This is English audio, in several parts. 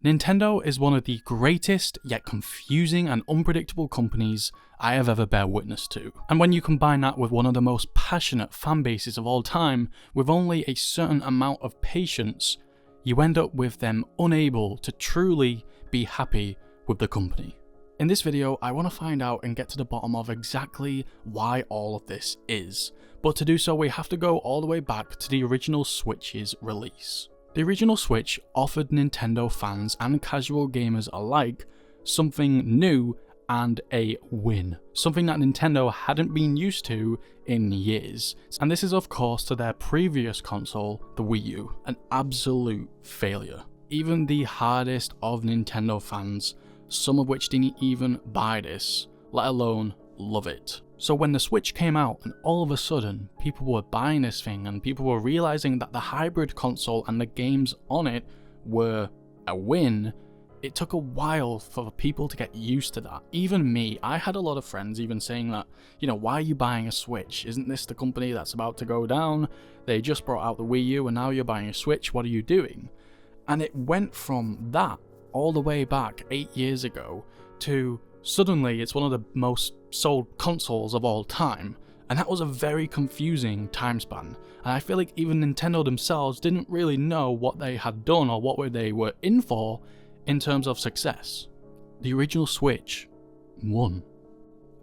Nintendo is one of the greatest yet confusing and unpredictable companies I have ever bear witness to. And when you combine that with one of the most passionate fan bases of all time, with only a certain amount of patience, you end up with them unable to truly be happy with the company. In this video, I want to find out and get to the bottom of exactly why all of this is. But to do so, we have to go all the way back to the original Switch's release. The original Switch offered Nintendo fans and casual gamers alike something new and a win. Something that Nintendo hadn't been used to in years. And this is of course to their previous console, the Wii U, an absolute failure. Even the hardest of Nintendo fans, some of which didn't even buy this, let alone love it. So when the Switch came out and all of a sudden people were buying this thing and people were realizing that the hybrid console and the games on it were a win, it took a while for people to get used to that. Even me, I had a lot of friends even saying that, why are you buying a Switch? Isn't this the company that's about to go down? They just brought out the Wii U and now you're buying a Switch, what are you doing? And it went from that all the way back 8 years ago to suddenly it's one of the most sold consoles of all time, and that was a very confusing time span, and I feel like even Nintendo themselves didn't really know what they had done or what they were in for in terms of success. The original Switch won.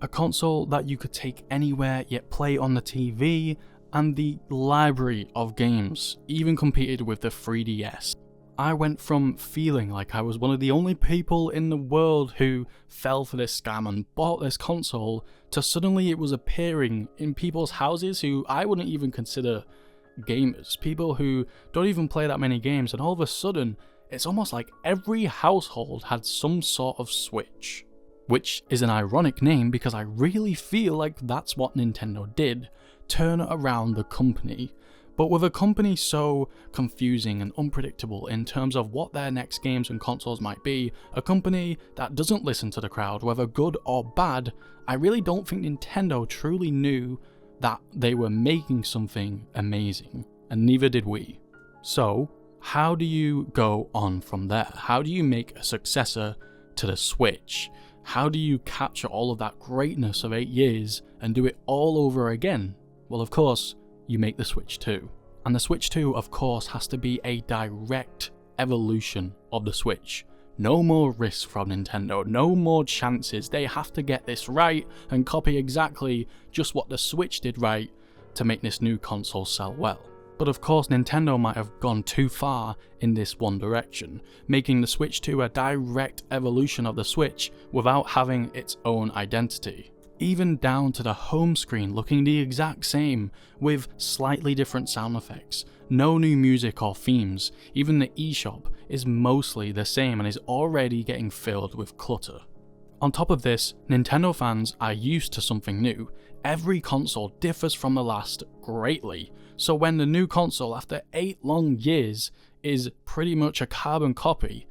A console that you could take anywhere yet play on the TV, and the library of games even competed with the 3DS. I went from feeling like I was one of the only people in the world who fell for this scam and bought this console, to suddenly it was appearing in people's houses who I wouldn't even consider gamers, people who don't even play that many games, and all of a sudden it's almost like every household had some sort of Switch. Which is an ironic name because I really feel like that's what Nintendo did, turn around the company. But with a company so confusing and unpredictable in terms of what their next games and consoles might be, a company that doesn't listen to the crowd, whether good or bad, I really don't think Nintendo truly knew that they were making something amazing, and neither did we. So, how do you go on from there? How do you make a successor to the Switch? How do you capture all of that greatness of 8 years and do it all over again? Well, of course, you make the Switch 2. And the Switch 2, of course, has to be a direct evolution of the Switch. No more risks from Nintendo, no more chances. They have to get this right and copy exactly just what the Switch did right to make this new console sell well. But of course, Nintendo might have gone too far in this one direction, making the Switch 2 a direct evolution of the Switch without having its own identity. Even down to the home screen looking the exact same, with slightly different sound effects, no new music or themes. Even the eShop is mostly the same and is already getting filled with clutter. On top of this, Nintendo fans are used to something new. Every console differs from the last greatly, so when the new console after 8 long years is pretty much a carbon copy,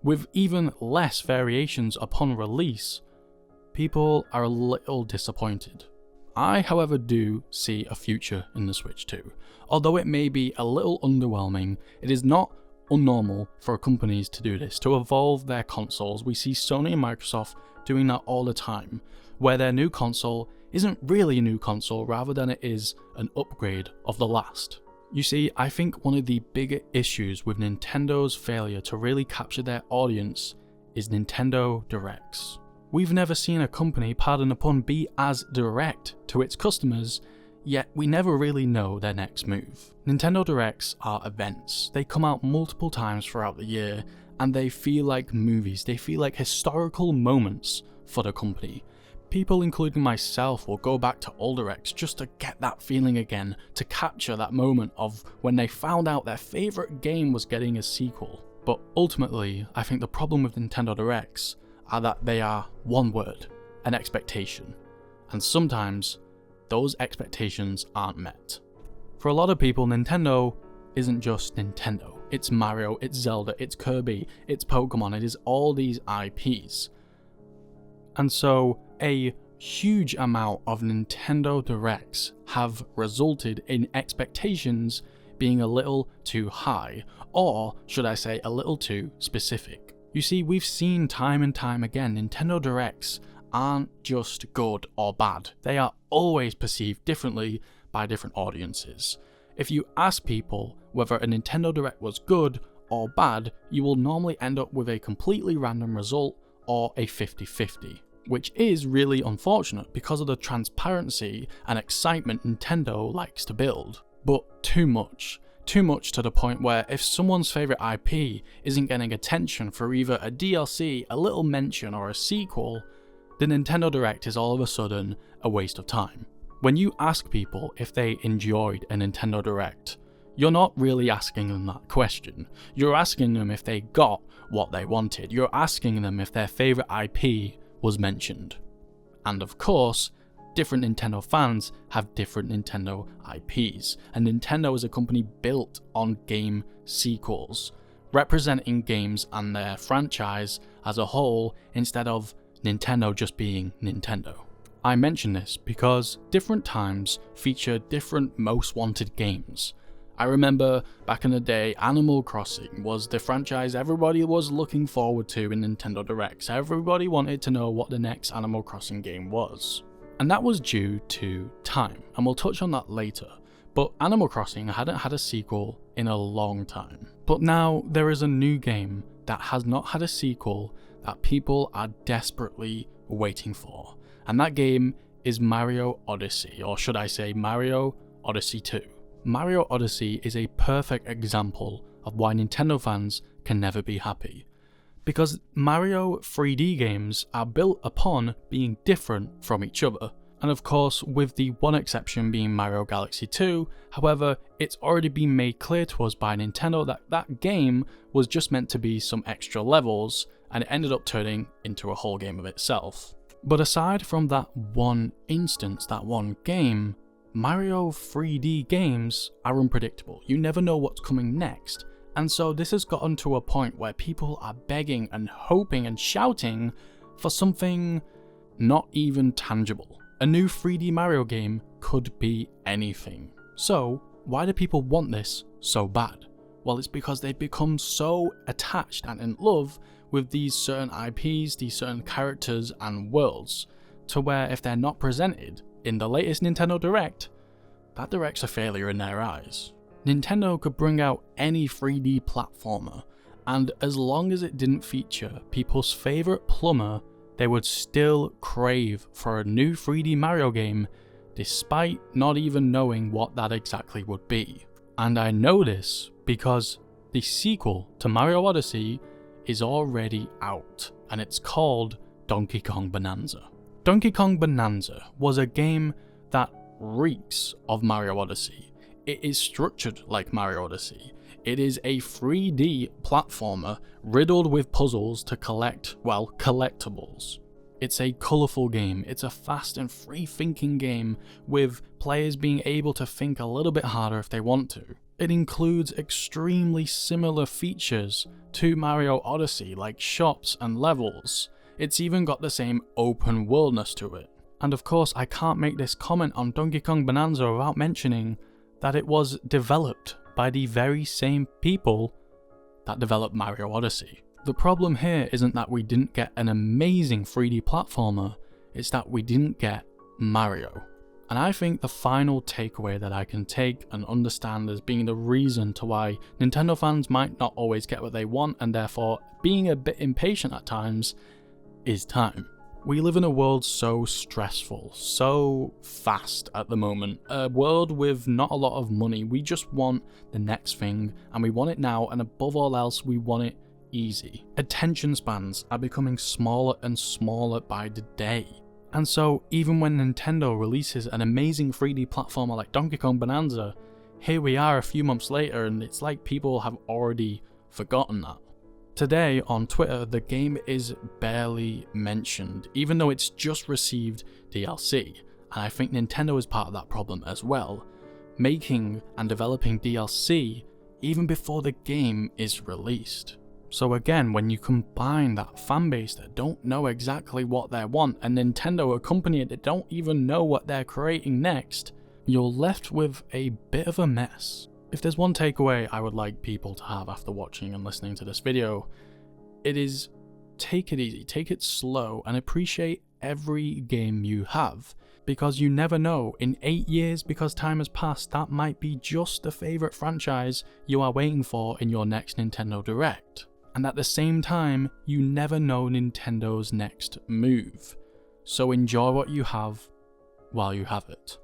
with even less variations upon release, people are a little disappointed. I, however, do see a future in the Switch 2. Although it may be a little underwhelming, it is not unnormal for companies to do this, to evolve their consoles. We see Sony and Microsoft doing that all the time, where their new console isn't really a new console, rather than it is an upgrade of the last. You see, I think one of the bigger issues with Nintendo's failure to really capture their audience is Nintendo Directs. We've never seen a company, pardon the pun, be as direct to its customers, yet we never really know their next move. Nintendo Directs are events. They come out multiple times throughout the year, and they feel like movies. They feel like historical moments for the company. People, including myself, will go back to old Directs just to get that feeling again, to capture that moment of when they found out their favourite game was getting a sequel. But ultimately, I think the problem with Nintendo Directs are that they are one word, an expectation, and sometimes those expectations aren't met. For a lot of people, Nintendo isn't just Nintendo. It's Mario, it's Zelda, it's Kirby, it's Pokemon, it is all these IPs. And so a huge amount of Nintendo Directs have resulted in expectations being a little too high, or should I say a little too specific. You see, we've seen time and time again, Nintendo Directs aren't just good or bad. They are always perceived differently by different audiences. If you ask people whether a Nintendo Direct was good or bad, you will normally end up with a completely random result or a 50-50, which is really unfortunate because of the transparency and excitement Nintendo likes to build. But too much to the point where if someone's favourite IP isn't getting attention for either a DLC, a little mention, or a sequel, the Nintendo Direct is all of a sudden a waste of time. When you ask people if they enjoyed a Nintendo Direct, you're not really asking them that question. You're asking them if they got what they wanted. You're asking them if their favourite IP was mentioned. And of course, different Nintendo fans have different Nintendo IPs, and Nintendo is a company built on game sequels, representing games and their franchise as a whole instead of Nintendo just being Nintendo. I mention this because different times feature different most wanted games. I remember back in the day, Animal Crossing was the franchise everybody was looking forward to in Nintendo Directs. Everybody wanted to know what the next Animal Crossing game was. And that was due to time, and we'll touch on that later. But Animal Crossing hadn't had a sequel in a long time. But now there is a new game that has not had a sequel that people are desperately waiting for. And that game is Mario Odyssey, or should I say Mario Odyssey 2. Mario Odyssey is a perfect example of why Nintendo fans can never be happy. Because Mario 3D games are built upon being different from each other. And of course, with the one exception being Mario Galaxy 2, however, it's already been made clear to us by Nintendo that that game was just meant to be some extra levels, and it ended up turning into a whole game of itself. But aside from that one instance, that one game, Mario 3D games are unpredictable. You never know what's coming next. And so this has gotten to a point where people are begging and hoping and shouting for something not even tangible. A new 3D Mario game could be anything. So why do people want this so bad? Well, it's because they've become so attached and in love with these certain IPs, these certain characters and worlds, to where if they're not presented in the latest Nintendo Direct, that Direct's a failure in their eyes. Nintendo could bring out any 3D platformer, and as long as it didn't feature people's favourite plumber, they would still crave for a new 3D Mario game, despite not even knowing what that exactly would be. And I know this because the sequel to Mario Odyssey is already out, and it's called Donkey Kong Bonanza. Donkey Kong Bonanza was a game that reeks of Mario Odyssey. It is structured like Mario Odyssey. It is a 3D platformer riddled with puzzles to collect, well, collectibles. It's a colourful game. It's a fast and free-thinking game with players being able to think a little bit harder if they want to. It includes extremely similar features to Mario Odyssey, like shops and levels. It's even got the same open worldness to it. And of course, I can't make this comment on Donkey Kong Bonanza without mentioning that it was developed by the very same people that developed Mario Odyssey. The problem here isn't that we didn't get an amazing 3D platformer, it's that we didn't get Mario. And I think the final takeaway that I can take and understand as being the reason to why Nintendo fans might not always get what they want and therefore being a bit impatient at times is time. We live in a world so stressful, so fast at the moment, a world with not a lot of money. We just want the next thing, and we want it now, and above all else, we want it easy. Attention spans are becoming smaller and smaller by the day. And so, even when Nintendo releases an amazing 3D platformer like Donkey Kong Bonanza, here we are a few months later, and it's like people have already forgotten that. Today on Twitter, the game is barely mentioned, even though it's just received DLC, and I think Nintendo is part of that problem as well, making and developing DLC even before the game is released. So again, when you combine that fanbase that don't know exactly what they want, and Nintendo, a company that don't even know what they're creating next, you're left with a bit of a mess. If there's one takeaway I would like people to have after watching and listening to this video, it is take it easy, take it slow, and appreciate every game you have. Because you never know, in 8 years, because time has passed, that might be just the favourite franchise you are waiting for in your next Nintendo Direct. And at the same time, you never know Nintendo's next move. So enjoy what you have while you have it.